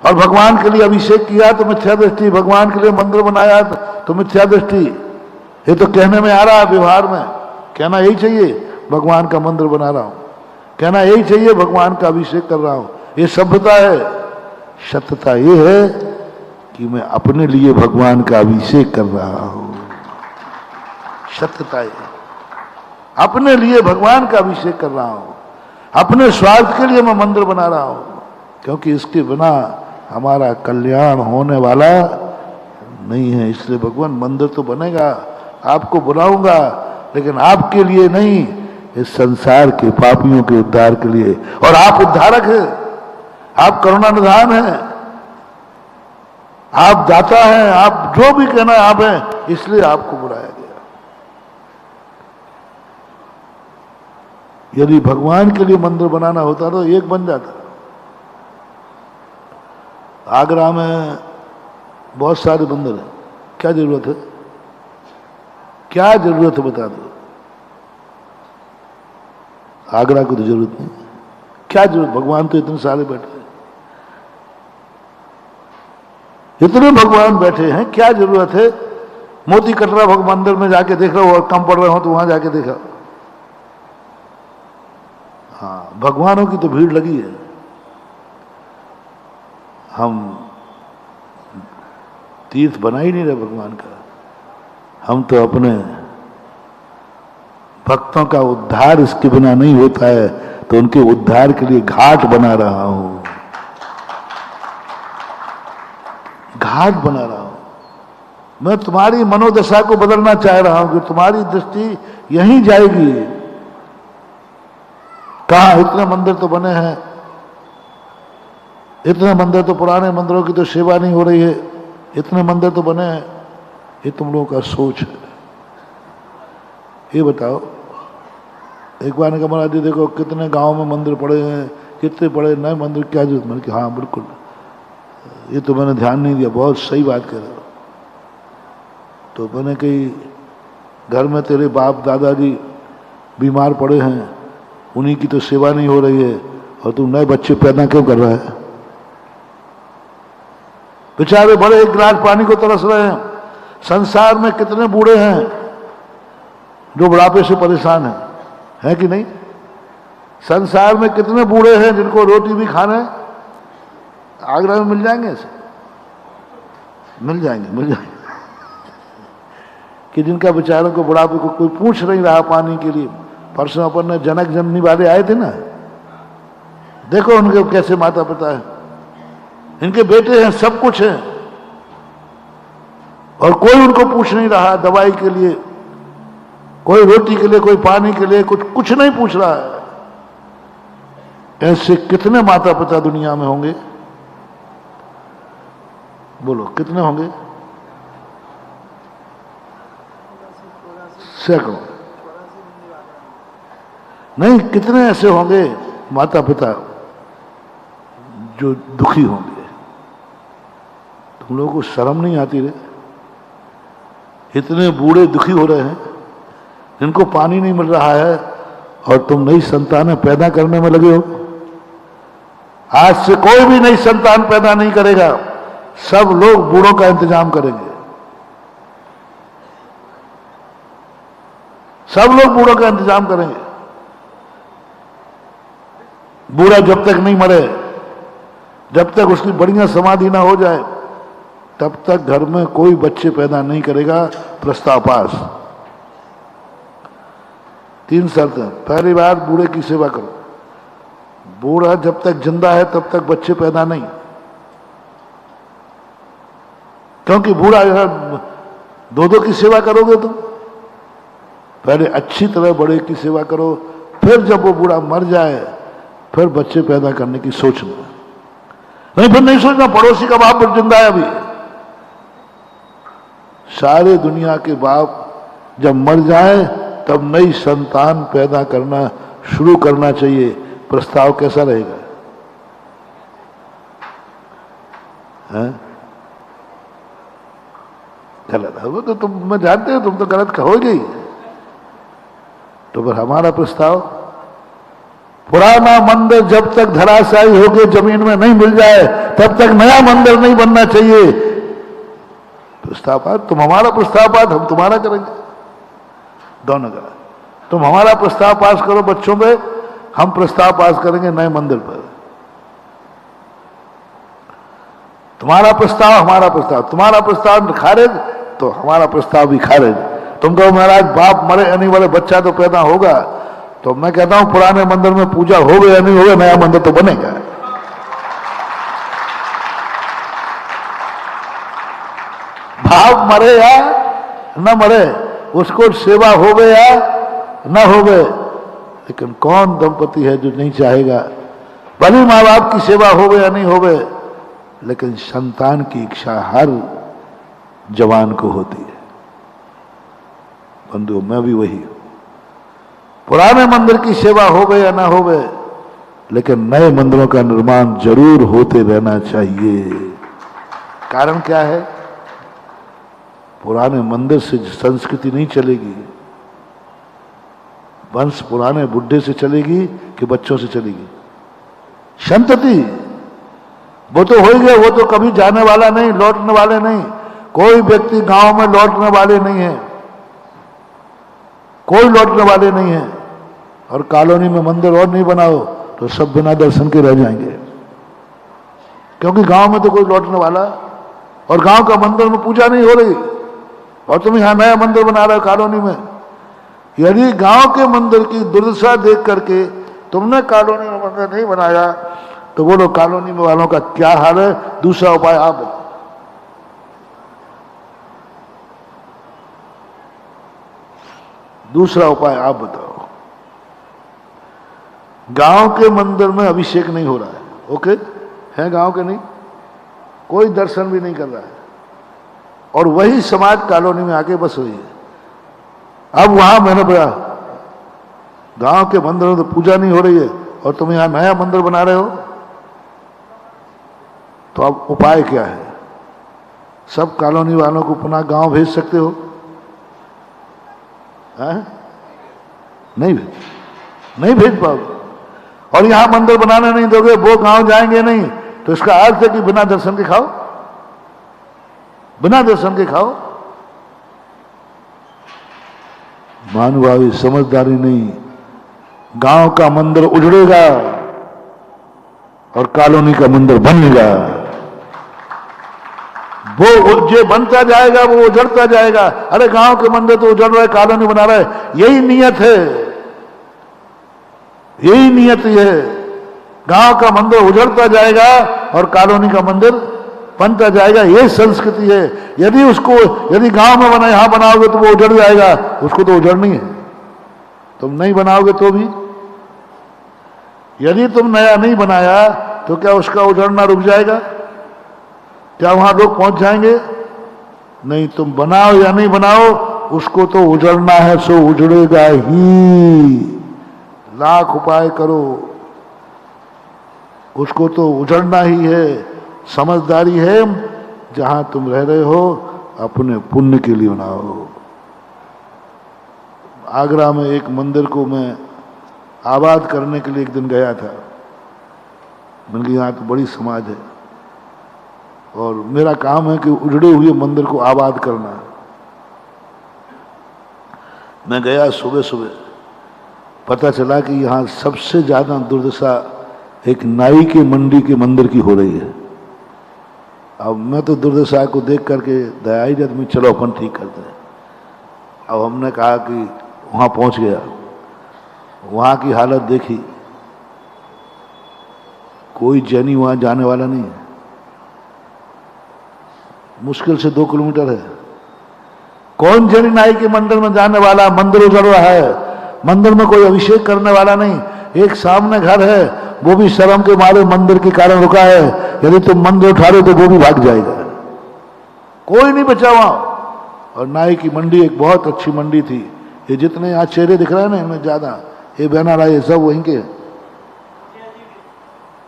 और भगवान के लिए अभिषेक किया तो मिथ्या दृष्टि, भगवान के लिए मंदिर बनाया तो मिथ्या दृष्टि। ये तो कहने में आ रहा है, व्यवहार में कहना यही चाहिए भगवान का मंदिर बना रहा हूं, कहना यही चाहिए भगवान का अभिषेक कर रहा हूं। ये सभ्यता है। सत्यता ये है कि मैं अपने लिए भगवान का अभिषेक कर रहा हूं। सत्यता ये अपने लिए भगवान का अभिषेक कर रहा हूं, अपने स्वार्थ के लिए मैं मंदिर बना रहा हूं, क्योंकि इसके बिना हमारा कल्याण होने वाला नहीं है। इसलिए भगवान मंदिर तो बनेगा, आपको बुलाऊंगा, लेकिन आपके लिए नहीं, इस संसार के पापियों के उद्धार के लिए। और आप उद्धारक हैं, आप करुणा निधान हैं, आप दाता हैं, आप जो भी कहना है आप हैं, इसलिए आपको बुलाया गया। यदि भगवान के लिए मंदिर बनाना होता तो एक बन जाता। आगरा में बहुत सारे मंदिर हैं, क्या जरूरत है? क्या जरूरत है बता दो। आगरा को तो जरूरत नहीं, क्या जरूरत? भगवान तो इतने सारे बैठे हैं, इतने भगवान बैठे हैं, क्या जरूरत है? मोती कटरा भगवान मंदिर में जाके देख रहा हो, और कम पड़ रहे हो तो वहां जाके देखा। हाँ, भगवानों की तो भीड़ लगी है। हम तीर्थ बना ही नहीं रहे भगवान का, हम तो अपने भक्तों का उद्धार इसके बिना नहीं होता है, तो उनके उद्धार के लिए घाट बना रहा हूं, घाट बना रहा हूं। मैं तुम्हारी मनोदशा को बदलना चाह रहा हूं कि तुम्हारी दृष्टि यहीं जाएगी। कहा इतने मंदिर तो बने हैं, इतने मंदिर तो, पुराने मंदिरों की तो सेवा नहीं हो रही है, इतने मंदिर तो बने हैं। ये तुम लोगों का सोच है। ये बताओ, एक बार ने कहा महाराज जी देखो कितने गांव में मंदिर पड़े हैं, कितने पड़े नए मंदिर, क्या जरूरत? मैंने कहा हाँ बिल्कुल, ये तो मैंने ध्यान नहीं दिया, बहुत सही बात कह रहे हो। तो मैंने कही घर में तेरे बाप दादाजी बीमार पड़े हैं, उन्हीं की तो सेवा नहीं हो रही है, और तू नए बच्चे पैदा क्यों कर रहा है? बेचारे बड़े एक गिलास पानी को तरस रहे हैं। संसार में कितने बूढ़े हैं जो बुढ़ापे से परेशान हैं, है कि नहीं? संसार में कितने बूढ़े हैं जिनको रोटी भी खाने आगरा में मिल जाएंगे, ऐसे मिल जाएंगे कि जिनका बेचारों को बुढ़ापे को कोई पूछ नहीं रहा पानी के लिए। परसों अपन ने जनक जननी वाले आए थे ना, देखो उनके कैसे माता पिता है, इनके बेटे हैं, सब कुछ है, और कोई उनको पूछ नहीं रहा दवाई के लिए, कोई रोटी के लिए, कोई पानी के लिए, कुछ नहीं पूछ रहा है। ऐसे कितने माता पिता दुनिया में होंगे? बोलो कितने होंगे? सैकड़ों नहीं, कितने ऐसे होंगे माता पिता जो दुखी होंगे। तुम लोगों को शर्म नहीं आती रे? इतने बूढ़े दुखी हो रहे हैं, इनको पानी नहीं मिल रहा है, और तुम नई संतानें पैदा करने में लगे हो। आज से कोई भी नई संतान पैदा नहीं करेगा, सब लोग बूढ़ों का इंतजाम करेंगे, सब लोग बूढ़ों का इंतजाम करेंगे। बूढ़ा जब तक नहीं मरे, जब तक उसकी बढ़िया समाधि ना हो जाए, तब तक घर में कोई बच्चे पैदा नहीं करेगा। प्रस्ताव पास। 3 शर्तें। पहली बात, बूढ़े की सेवा करो। बूढ़ा जब तक जिंदा है तब तक बच्चे पैदा नहीं, क्योंकि बूढ़ा दो की सेवा करोगे तुम। पहले अच्छी तरह बड़े की सेवा करो, फिर जब वो बूढ़ा मर जाए फिर बच्चे पैदा करने की सोचना। नहीं, फिर नहीं सोचना पड़ोसी का बाप जिंदा है अभी। सारे दुनिया के बाप जब मर जाए तब नई संतान पैदा करना शुरू करना चाहिए। प्रस्ताव कैसा रहेगा? गलत है वो तो तुम, मैं जानते हो तुम तो गलत कहोगे ही। तो फिर हमारा प्रस्ताव पुराना मंदिर जब तक धराशायी होकर जमीन में नहीं मिल जाए तब तक नया मंदिर नहीं बनना चाहिए। प्रस्ताव पास, तुम हमारा प्रस्ताव पास, हम तुम्हारा करेंगे, दोनों का। तुम हमारा प्रस्ताव पास करो बच्चों पे, हम प्रस्ताव पास करेंगे नए मंदिर पर। तुम्हारा प्रस्ताव हमारा प्रस्ताव, तुम्हारा प्रस्ताव खारिज तो हमारा प्रस्ताव भी खारिज। तुम कहो महाराज बाप मरे या नहीं मरे बच्चा तो पैदा होगा, तो मैं कहता हूं पुराने मंदिर में पूजा होगा या नहीं होगा, नया मंदिर तो बनेगा। बाप मरे या न मरे, उसको सेवा हो गए या न हो गए, लेकिन कौन दंपति है जो नहीं चाहेगा, भले माँ बाप की सेवा हो गए या नहीं हो गए, लेकिन संतान की इच्छा हर जवान को होती है। बंधु मैं भी वही हूं, पुराने मंदिर की सेवा हो गए या ना हो गए, लेकिन नए मंदिरों का निर्माण जरूर होते रहना चाहिए। कारण क्या है? पुराने मंदिर से संस्कृति नहीं चलेगी। वंश पुराने बुढ़े से चलेगी कि बच्चों से चलेगी? संतति वो तो हो गया, वो तो कभी जाने वाला नहीं, लौटने वाले नहीं। कोई व्यक्ति गांव में लौटने वाले नहीं है, कोई लौटने वाले नहीं है। और कॉलोनी में मंदिर और नहीं बनाओ तो सब बिना दर्शन के रह जाएंगे, क्योंकि गांव में तो कोई लौटने वाला, और गांव का मंदिर में पूजा नहीं हो रही, और तुम यहां नया मंदिर बना रहे हो कॉलोनी में। यदि गांव के मंदिर की दुर्दशा देख करके तुमने कॉलोनी में मंदिर नहीं बनाया तो बोलो कॉलोनी में वालों का क्या हाल है? दूसरा उपाय आप बताओ। दूसरा उपाय आप बताओ। गांव के मंदिर में अभिषेक नहीं हो रहा है, ओके है, गांव के नहीं, कोई दर्शन भी नहीं कर रहा है, और वही समाज कॉलोनी में आके बस रही है। अब वहां मैंने बोला गांव के मंदिर में तो पूजा नहीं हो रही है और तुम यहां नया मंदिर बना रहे हो, तो अब उपाय क्या है? सब कॉलोनी वालों को पुनः गांव भेज सकते हो? नहीं भेज पाओगे। और यहां मंदिर बनाने नहीं दोगे, वो गांव जाएंगे नहीं, तो इसका अर्थ है कि बिना दर्शन के खाओ, बिना दर्शन के खाओ। मानवावी समझदारी नहीं। गांव का मंदिर उजड़ेगा और कॉलोनी का मंदिर बनेगा। वो जो बनता जाएगा वो उजड़ता जाएगा। अरे गांव के मंदिर तो उजड़ रहा है, कॉलोनी बना रहा है, यही नियत है, यही नियत है। गांव का मंदिर उजड़ता जाएगा और कॉलोनी का मंदिर बनता जाएगा, ये संस्कृति है। यदि गांव में बना यहां बनाओगे तो वो उजड़ जाएगा, उसको तो उजड़नी है। तुम नहीं बनाओगे तो भी, यदि तुम नया नहीं बनाया तो क्या उसका उजड़ना रुक जाएगा? क्या वहां लोग पहुंच जाएंगे? नहीं, तुम बनाओ या नहीं बनाओ, उसको तो उजड़ना है, सो उजड़ेगा ही। लाख उपाय करो, उसको तो उजड़ना ही है। समझदारी है, जहां तुम रह रहे हो अपने पुण्य के लिए बनाओ। आगरा में एक मंदिर को मैं आबाद करने के लिए एक दिन गया था। मैंने कहा यहाँ तो बड़ी समाज है और मेरा काम है कि उजड़े हुए मंदिर को आबाद करना। मैं गया सुबह सुबह, पता चला कि यहाँ सबसे ज्यादा दुर्दशा एक नाई के मंडी के मंदिर की हो रही है। अब मैं तो दुर्दशा को देख करके दया ही आदमी, चलो अपन ठीक करते हैं। अब हमने कहा कि वहाँ पहुँच गया, वहाँ की हालत देखी, कोई जैनी वहाँ जाने वाला नहीं है। मुश्किल से 2 किलोमीटर है। कौन जैनी नाई के मंदिर में जाने वाला? मंदिर उजड़ रहा है, मंदिर में कोई अभिषेक करने वाला नहीं। एक सामने घर है, वो भी शर्म के मारे मंदिर के कारण रुका है। यदि तुम मंदिर उठा रहे तो वो भी भाग जाएगा, कोई नहीं बचा वहां। और नाई की मंडी एक बहुत अच्छी मंडी थी। ये जितने यहाँ चेहरे दिख रहे हैं ना, इनमें ज्यादा ये बहना रहा, ये सब वहीं के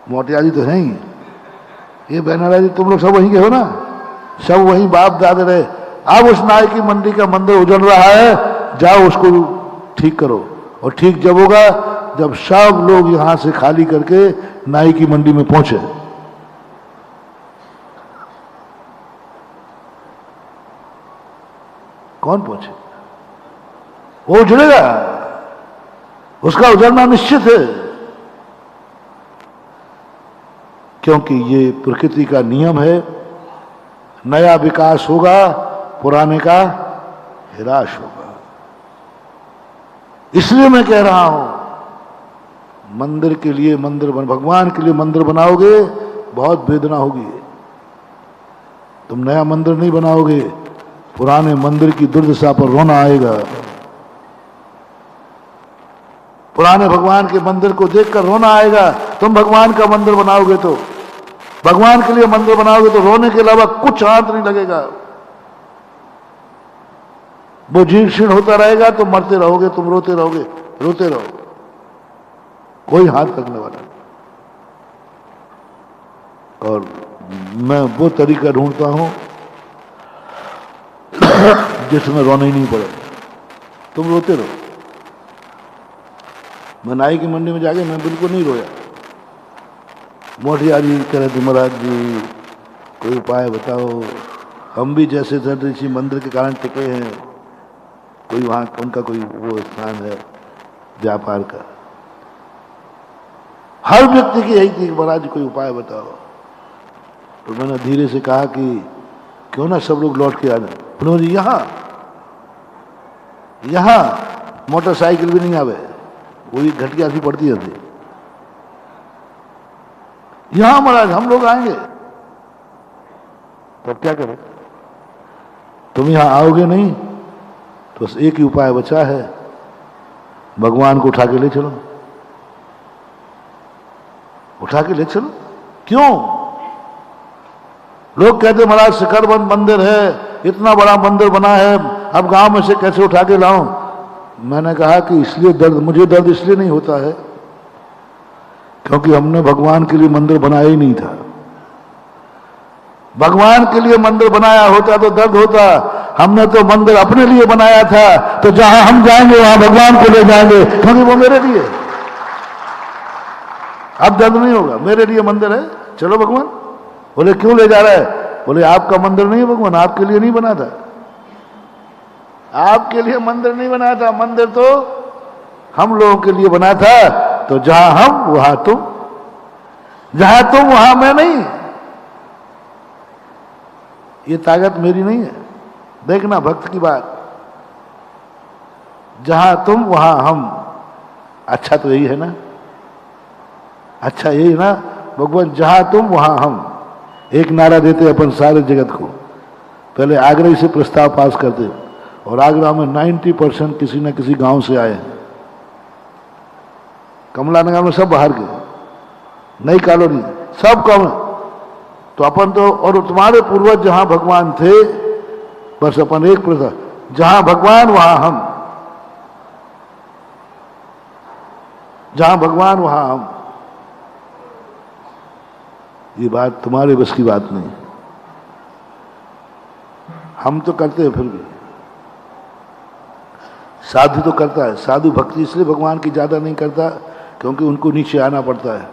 मोटिया जी तो है ही। ये बहना रहा जी तुम लोग सब वहीं के हो ना, सब वहीं बाप दादे रहे। अब उस नाई की मंडी का मंदिर उजड़ रहा है, जाओ उसको ठीक करो। और ठीक जब होगा जब सब लोग यहां से खाली करके नाई की मंडी में पहुंचे। कौन पहुंचे? वो उजड़ेगा, उसका उजड़ना निश्चित है, क्योंकि ये प्रकृति का नियम है। नया विकास होगा, पुराने का हिराश होगा। इसलिए मैं कह रहा हूं, मंदिर के लिए मंदिर भगवान के लिए मंदिर बनाओगे, बहुत वेदना होगी। तुम नया मंदिर नहीं बनाओगे, पुराने मंदिर की दुर्दशा पर रोना आएगा। पुराने भगवान के मंदिर को देखकर रोना आएगा। तुम भगवान का मंदिर बनाओगे तो, भगवान के लिए मंदिर बनाओगे तो रोने के अलावा कुछ हाथ नहीं लगेगा। वो जीर्ण शीर्ण होता रहेगा, तुम मरते रहोगे, तुम रोते रहोगे, रोते रहोगे, कोई हाथ लगने वाला नहीं। और मैं वो तरीका ढूंढता हूं जिसमें रोना ही नहीं पड़े, तुम रोते रहो। मैं नाई की मंडी में जाके मैं बिल्कुल नहीं रोया। मोटिया जी कह रहे थे, महाराज जी कोई उपाय बताओ, हम भी जैसे ऋषि मंदिर के कारण टिके हैं, कोई वहां उनका कोई वो स्थान है व्यापार का। हर व्यक्ति की यही थी कि महाराज जी कोई उपाय बताओ। तो मैंने धीरे से कहा कि क्यों ना सब लोग लौट के आ जाए। उन्होंने यहां मोटरसाइकिल भी नहीं आवे, वही घटिया सी पड़ती है। यहां महाराज हम लोग आएंगे तो क्या करें? तुम यहां आओगे नहीं तो बस एक ही उपाय बचा है, भगवान को उठा के ले चलो, उठा के ले चलो। क्यों? लोग कहते महाराज शिखरबंद मंदिर है, इतना बड़ा मंदिर बना है, अब गांव में से कैसे उठा के लाऊं? मैंने कहा कि इसलिए दर्द, मुझे दर्द इसलिए नहीं होता है क्योंकि हमने भगवान के लिए मंदिर बनाया ही नहीं था। भगवान के लिए मंदिर बनाया होता तो दर्द होता। हमने तो मंदिर अपने लिए बनाया था, तो जहां हम जाएंगे वहां भगवान को ले जाएंगे, क्योंकि वो मेरे लिए। अब दर्द नहीं होगा, मेरे लिए मंदिर है, चलो भगवान। बोले क्यों ले जा रहा है? बोले आपका मंदिर नहीं है भगवान, आपके लिए नहीं बना था, आपके लिए मंदिर नहीं बना था, मंदिर तो हम लोगों के लिए बना था। तो जहां हम वहां तुम, जहां तुम वहां मैं नहीं। ये ताकत मेरी नहीं है। देखना भक्त की बात, जहां तुम वहां हम। अच्छा तो यही है ना, अच्छा यही ना भगवान, जहां तुम वहां हम। एक नारा देते अपन सारे जगत को। पहले आगरा से प्रस्ताव पास करते, और आगरा में 90% किसी न किसी गांव से आए हैं। कमला नगर में सब बाहर के, नई कॉलोनी सब कम। तो अपन तो, और तुम्हारे पूर्वज जहां भगवान थे, बस अपन एक प्रथा, जहां भगवान वहां हम, जहां भगवान वहां हम। ये बात तुम्हारे बस की बात नहीं, हम तो करते हैं। फिर भी साधु तो करता है, साधु भक्ति इसलिए भगवान की ज्यादा नहीं करता क्योंकि उनको नीचे आना पड़ता है।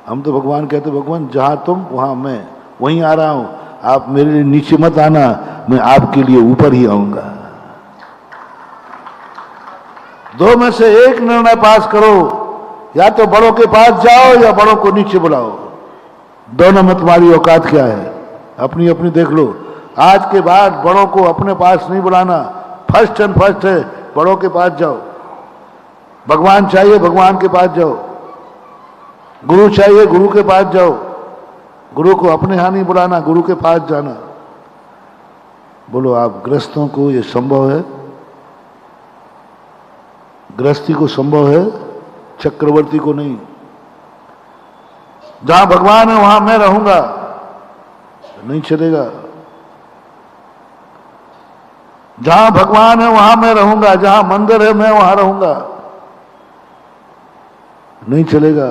हम तो भगवान कहते, भगवान जहां तुम वहां मैं, वहीं आ रहा हूं, आप मेरे लिए नीचे मत आना, मैं आपके लिए ऊपर ही आऊंगा। दो में से एक निर्णय पास करो, या तो बड़ों के पास जाओ या बड़ों को नीचे बुलाओ। दोनों में तुम्हारी औकात क्या है, अपनी अपनी देख लो। आज के बाद बड़ों को अपने पास नहीं बुलाना, फर्स्ट एंड फर्स्ट है, बड़ों के पास जाओ। भगवान चाहिए, भगवान के पास जाओ। गुरु चाहिए, गुरु के पास जाओ। गुरु को अपने यहां नहीं बुलाना, गुरु के पास जाना। बोलो आप गृहस्थों को ये संभव है? गृहस्थी को संभव है, चक्रवर्ती को नहीं। जहां भगवान है वहां मैं रहूंगा, नहीं चलेगा। जहां भगवान है वहां मैं रहूंगा, जहां मंदिर है मैं वहां रहूंगा, नहीं चलेगा।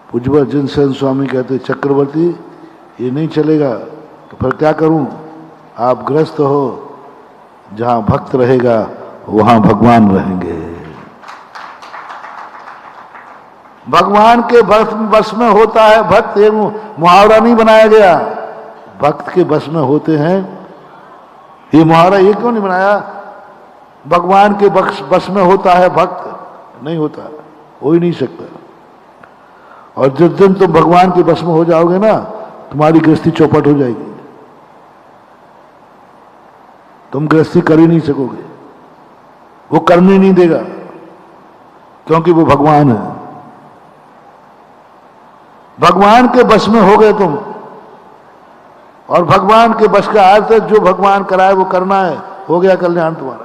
पूज्य जिनसेन स्वामी कहते, चक्रवर्ती ये नहीं चलेगा, तो फिर क्या करूं? आप गृहस्थ हो, जहां भक्त रहेगा वहां भगवान रहेंगे। भगवान के बस में होता है भक्त, ये मुहावरा नहीं बनाया गया। भक्त के बस में होते हैं, ये मुहावरा ये क्यों नहीं बनाया? भगवान के बस में होता है भक्त, नहीं होता, हो ही नहीं सकता। और जिस दिन तुम भगवान के बस में हो जाओगे ना, तुम्हारी गृहस्थी चौपट हो जाएगी, तुम गृहस्थी कर ही नहीं सकोगे, वो करने नहीं देगा, क्योंकि वो भगवान है। भगवान के बस में हो गए तुम, और भगवान के बस का अर्थ है जो भगवान कराए वो करना है, हो गया कल्याण तुम्हारा।